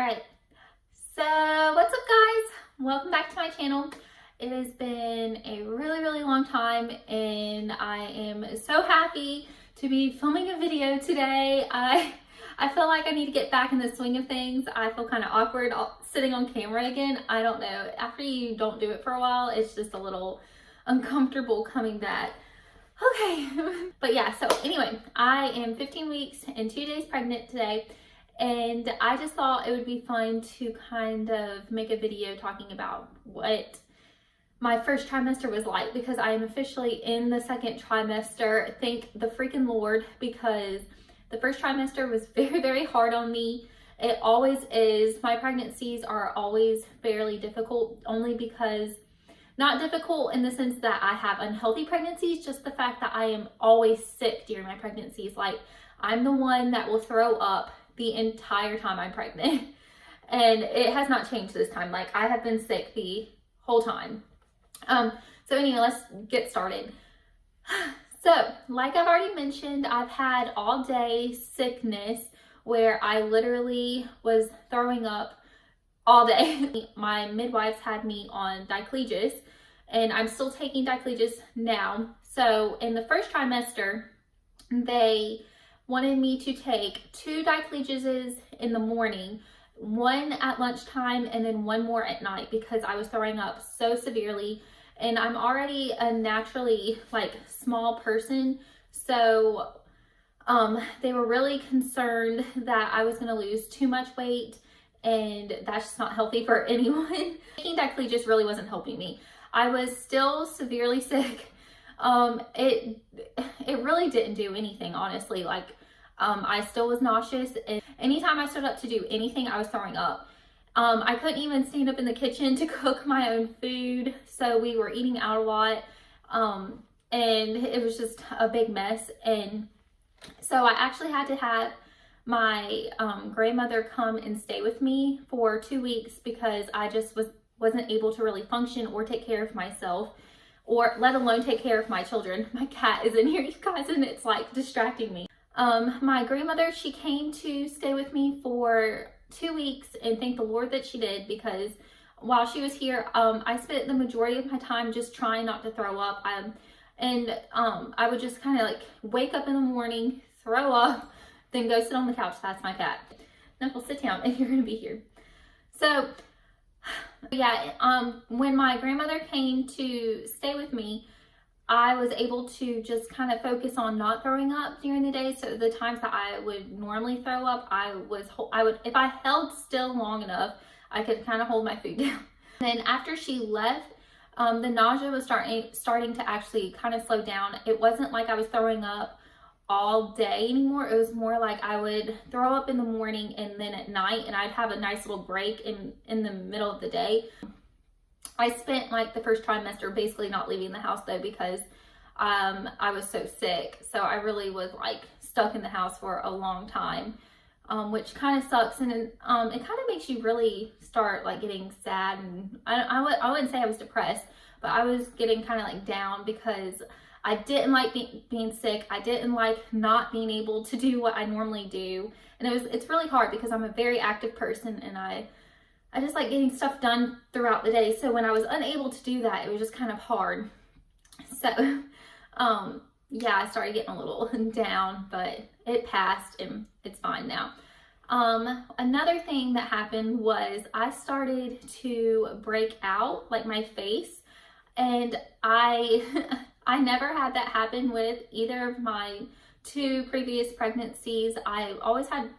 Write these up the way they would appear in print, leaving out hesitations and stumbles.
Alright, so what's up guys? Welcome back to my channel. It has been a really long time and I am so happy to be filming a video today. I feel like I need to get back in the swing of things. I feel kind of awkward sitting on camera again. I don't know. After you don't do it for a while, it's just a little uncomfortable coming back. Okay, but yeah, so anyway, I am 15 weeks and 2 days pregnant today. And I just thought it would be fun to kind of make a video talking about what my first trimester was like, because I am officially in the second trimester. Thank the freaking Lord, because the first trimester was very hard on me. It always is. My pregnancies are always fairly difficult, only because, not difficult in the sense that I have unhealthy pregnancies, just the fact that I am always sick during my pregnancies. Like, I'm the one that will throw up the entire time I'm pregnant, and it has not changed this time. Like, I have been sick the whole time. So anyway, let's get started. So like I've already mentioned, I've had all day sickness where I literally was throwing up all day. My midwives had me on diclegus, and I'm still taking diclegus now. So in the first trimester, they wanted me to take 2 dicleguses in the morning, 1 at lunchtime, and then 1 more at night, because I was throwing up so severely. And I'm already a naturally small person, so they were really concerned that I was going to lose too much weight, and that's just not healthy for anyone. Taking diclegus really wasn't helping me. I was still severely sick. It really didn't do anything, honestly. I still was nauseous, and anytime I stood up to do anything, I was throwing up. I couldn't even stand up in the kitchen to cook my own food, so we were eating out a lot, and it was just a big mess. And so I actually had to have my grandmother come and stay with me for 2 weeks, because I just wasn't able to really function or take care of myself, or let alone take care of my children. My cat is in here, you guys, and it's like distracting me. My grandmother, she came to stay with me for 2 weeks, and thank the Lord that she did, because while she was here, I spent the majority of my time just trying not to throw up. I would just kind of wake up in the morning, throw up, then go sit on the couch. That's my cat. Knuckles, sit down if you're gonna be here. So yeah, when my grandmother came to stay with me, I was able to just kind of focus on not throwing up during the day. So the times that I would normally throw up, I would, if I held still long enough, I could kind of hold my food down. And then after she left, the nausea was starting to actually kind of slow down. It wasn't like I was throwing up all day anymore. It was more like I would throw up in the morning and then at night, and I'd have a nice little break in the middle of the day. I spent the first trimester basically not leaving the house though, because I was so sick. So I really was stuck in the house for a long time, which kind of sucks. And it kind of makes you really start getting sad. And I wouldn't say I was depressed, but I was getting kind of down, because I didn't like being sick. I didn't like not being able to do what I normally do. And it's really hard, because I'm a very active person, and I just like getting stuff done throughout the day. So when I was unable to do that, it was just kind of hard. So, yeah, I started getting a little down, but it passed and it's fine now. Another thing that happened was I started to break out, my face, and I never had that happen with either of my 2 previous pregnancies. I always had,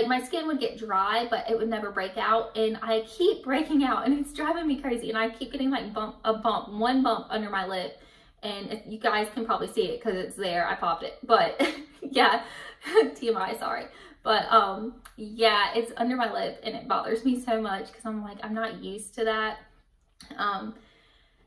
my skin would get dry, but it would never break out, and I keep breaking out, and it's driving me crazy. And I keep getting one bump under my lip, and you guys can probably see it because it's there. I popped it, but yeah, TMI, sorry. But yeah, it's under my lip, and it bothers me so much, because I'm not used to that.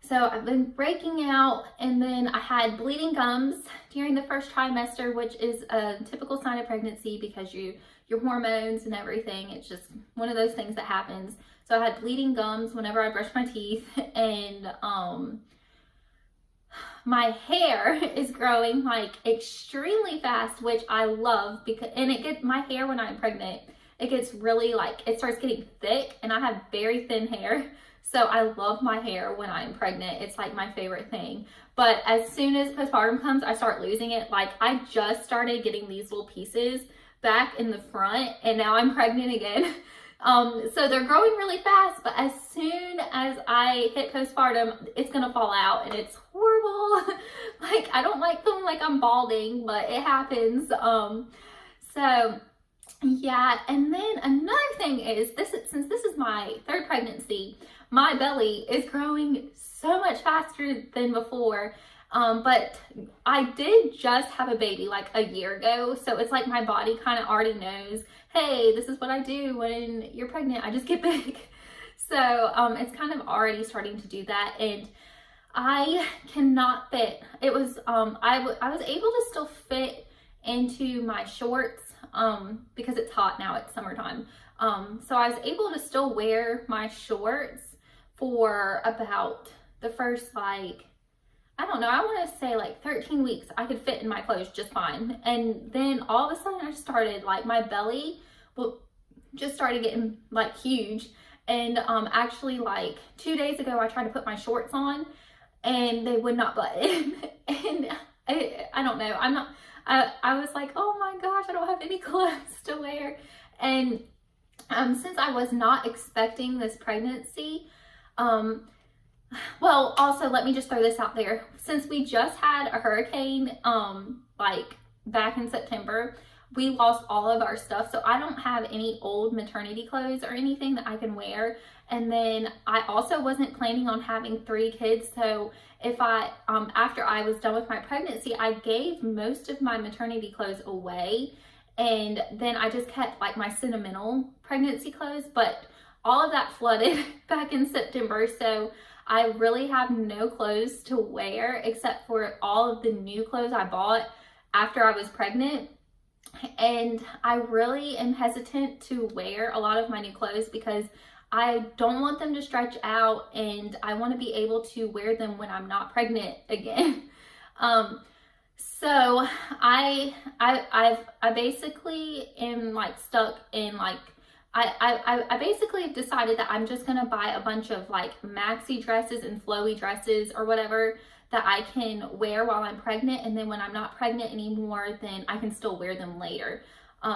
So I've been breaking out, and then I had bleeding gums during the first trimester, which is a typical sign of pregnancy, because your hormones and everything, it's just one of those things that happens. So I had bleeding gums whenever I brushed my teeth, and my hair is growing extremely fast, which I love, because my hair when I'm pregnant it gets really like, it starts getting thick, and I have very thin hair. So I love my hair when I'm pregnant. It's like my favorite thing. But as soon as postpartum comes, I start losing it. Like I just started getting these little pieces back in the front, and now I'm pregnant again. So they're growing really fast, but as soon as I hit postpartum, it's gonna fall out, and it's horrible. Like I don't like feeling like I'm balding, but it happens. So yeah, and then another thing is since this is my third pregnancy, my belly is growing so much faster than before. But I did just have a baby like a year ago, so it's like my body kind of already knows, hey, this is what I do when you're pregnant, I just get big. So it's kind of already starting to do that, and I cannot fit. It was I was able to still fit into my shorts because it's hot now, it's summertime. So I was able to still wear my shorts for about the first, like, I don't know, I want to say like 13 weeks. I could fit in my clothes just fine. And then all of a sudden I started, like, my belly just started getting like huge. And actually like 2 days ago I tried to put my shorts on and they would not button. And I don't know, I was like, oh my gosh, I don't have any clothes to wear. And since I was not expecting this pregnancy, well, also let me just throw this out there. Since we just had a hurricane, like back in September, we lost all of our stuff. So I don't have any old maternity clothes or anything that I can wear. And then I also wasn't planning on having 3 kids. So if after I was done with my pregnancy, I gave most of my maternity clothes away. And then I just kept like my sentimental pregnancy clothes, but all of that flooded back in September. So I really have no clothes to wear except for all of the new clothes I bought after I was pregnant. And I really am hesitant to wear a lot of my new clothes because I don't want them to stretch out, and I want to be able to wear them when I'm not pregnant again. So I basically am like stuck in like, I basically decided that I'm just gonna buy a bunch of like maxi dresses and flowy dresses or whatever that I can wear while I'm pregnant, and then when I'm not pregnant anymore, then I can still wear them later.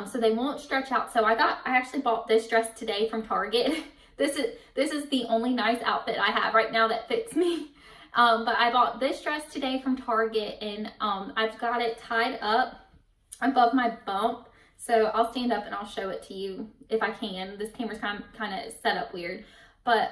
So they won't stretch out. So I actually bought this dress today from Target. This is the only nice outfit I have right now that fits me. But I bought this dress today from Target, and I've got it tied up above my bump. So I'll stand up and I'll show it to you if I can. This camera's kind of set up weird. But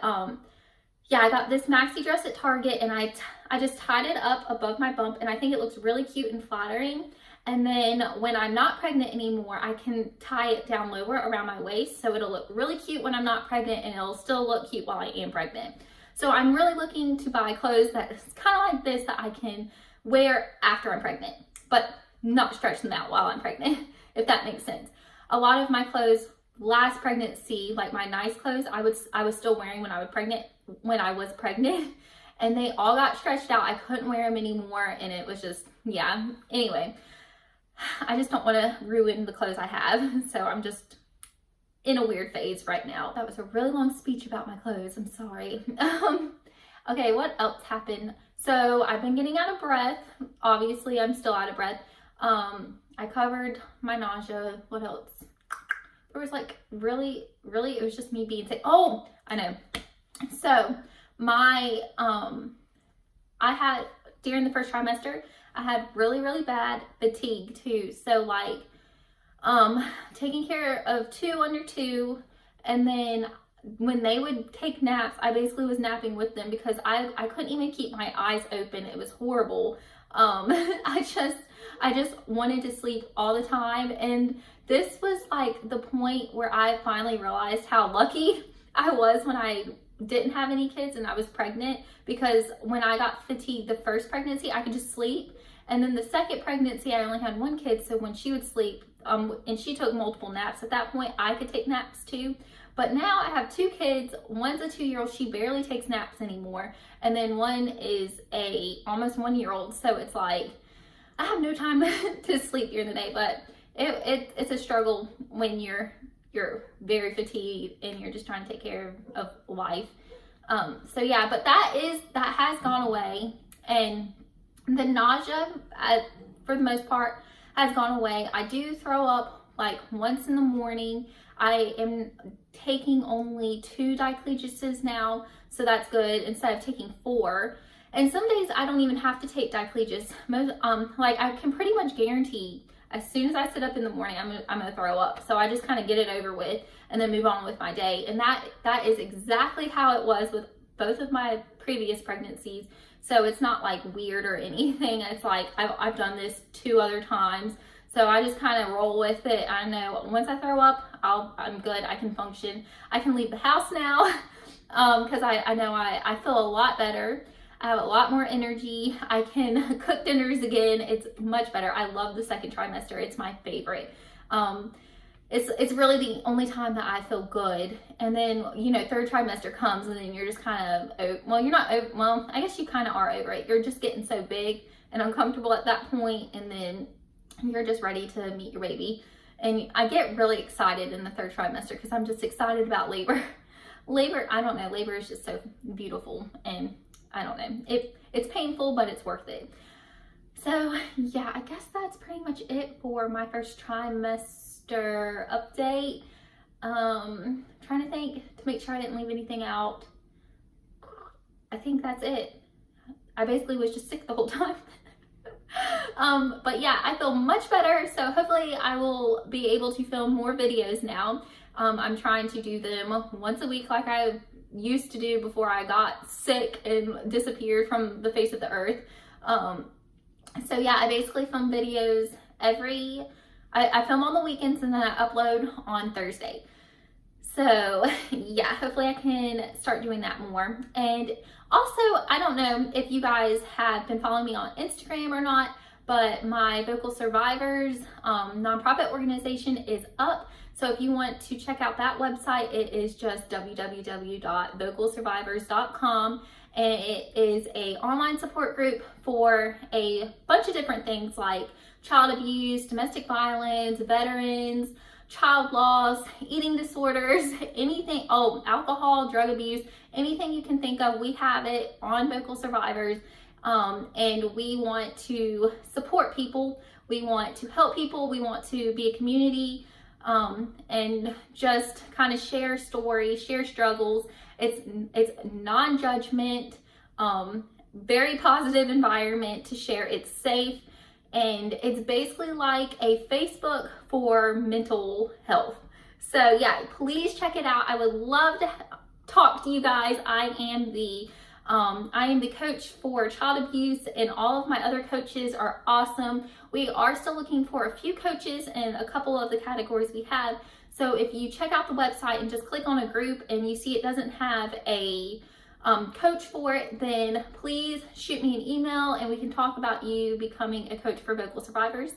yeah, I got this maxi dress at Target, and I just tied it up above my bump, and I think it looks really cute and flattering. And then when I'm not pregnant anymore, I can tie it down lower around my waist, so it'll look really cute when I'm not pregnant, and it'll still look cute while I am pregnant. So I'm really looking to buy clothes that is kind of like this that I can wear after I'm pregnant, but not stretch them out while I'm pregnant, if that makes sense. A lot of my clothes last pregnancy, like my nice clothes, I was still wearing when I was pregnant, and they all got stretched out. I couldn't wear them anymore, and it was just, yeah. Anyway, I just don't want to ruin the clothes I have, so I'm just in a weird phase right now. That was a really long speech about my clothes. I'm sorry. Okay, what else happened? So I've been getting out of breath. Obviously, I'm still out of breath. I covered my nausea. What else? There was like really, it was just me being sick. Oh, I know. So my, I had, during the first trimester, I had really bad fatigue too. So like, taking care of 2 under 2, and then when they would take naps, I basically was napping with them because I couldn't even keep my eyes open. It was horrible. I just wanted to sleep all the time, and this was like the point where I finally realized how lucky I was when I didn't have any kids and I was pregnant, because when I got fatigued the first pregnancy, I could just sleep. And then the second pregnancy, I only had 1 kid, so when she would sleep, and she took multiple naps, at that point I could take naps too. But now I have 2 kids. One's a 2-year-old, she barely takes naps anymore, and then one is a almost 1-year-old, so it's like I have no time to sleep during the day. But it's a struggle when you're you're very fatigued and you're just trying to take care of life. So yeah, but that has gone away, and the nausea, for the most part, has gone away. I do throw up like once in the morning. I am taking only 2 diclegiuses now, so that's good, instead of taking 4. And some days I don't even have to take diclegius. Like I can pretty much guarantee as soon as I sit up in the morning, I'm gonna throw up. So I just kind of get it over with and then move on with my day. And that is exactly how it was with both of my previous pregnancies. So it's not like weird or anything. It's like I've done this 2 other times. So I just kind of roll with it. I know once I throw up, I'm good. I can function. I can leave the house now because I know I feel a lot better. I have a lot more energy. I can cook dinners again. It's much better. I love the 2nd trimester. It's my favorite. It's really the only time that I feel good. And then, you know, 3rd trimester comes and then you're just kind of, well, you're not, well, I guess you kind of are over it. You're just getting so big and uncomfortable at that point, and then you're just ready to meet your baby. And I get really excited in the 3rd trimester because I'm just excited about labor. Labor, I don't know, labor is just so beautiful, and I don't know, it's painful, but it's worth it. So yeah, I guess that's pretty much it for my 1st trimester update. Trying to think to make sure I didn't leave anything out. I think that's it. I basically was just sick the whole time. But yeah, I feel much better, so hopefully I will be able to film more videos now. I'm trying to do them once a week like I used to do before I got sick and disappeared from the face of the earth. So yeah, I basically film videos I film on the weekends and then I upload on Thursday. So yeah, hopefully I can start doing that more. And also, I don't know if you guys have been following me on Instagram or not, but my Vocal Survivors nonprofit organization is up. So if you want to check out that website, it is just www.vocalsurvivors.com. And it is an online support group for a bunch of different things like child abuse, domestic violence, veterans, child loss, eating disorders, anything, alcohol, drug abuse, anything you can think of, we have it on Vocal Survivors. And we want to support people, we want to help people, we want to be a community, and just kind of share stories, share struggles. It's non-judgment, very positive environment to share. It's safe, and it's basically like a Facebook for mental health. So yeah, please check it out. I would love to talk to you guys. I am the coach for child abuse, and all of my other coaches are awesome. We are still looking for a few coaches in a couple of the categories we have. So if you check out the website and just click on a group and you see it doesn't have a coach for it, then please shoot me an email and we can talk about you becoming a coach for Vocal Survivors.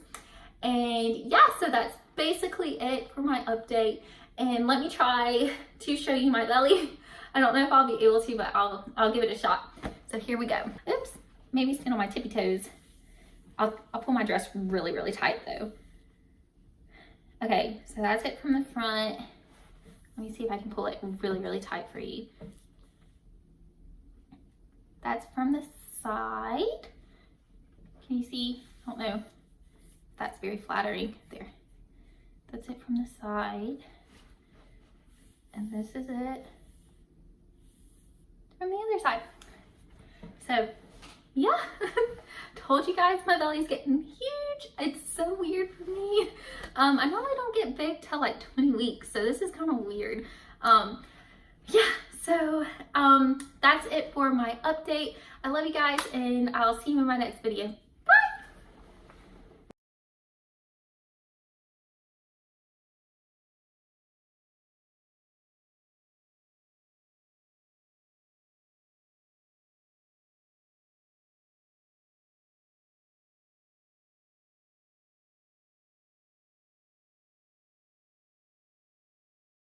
And yeah, so that's basically it for my update. And let me try to show you my belly. I don't know if I'll be able to, but I'll give it a shot. So here we go. Oops, maybe skin on my tippy toes. I'll pull my dress really, really tight though. Okay, so that's it from the front. Let me see if I can pull it really, really tight for you. That's from the side. Can you see? I don't know if that's very flattering. There. That's it from the side. And this is it from the other side. So yeah, told you guys my belly's getting huge. It's so weird for me. I normally don't get big till like 20 weeks, so this is kind of weird. Yeah, so that's it for my update. I love you guys, and I'll see you in my next video.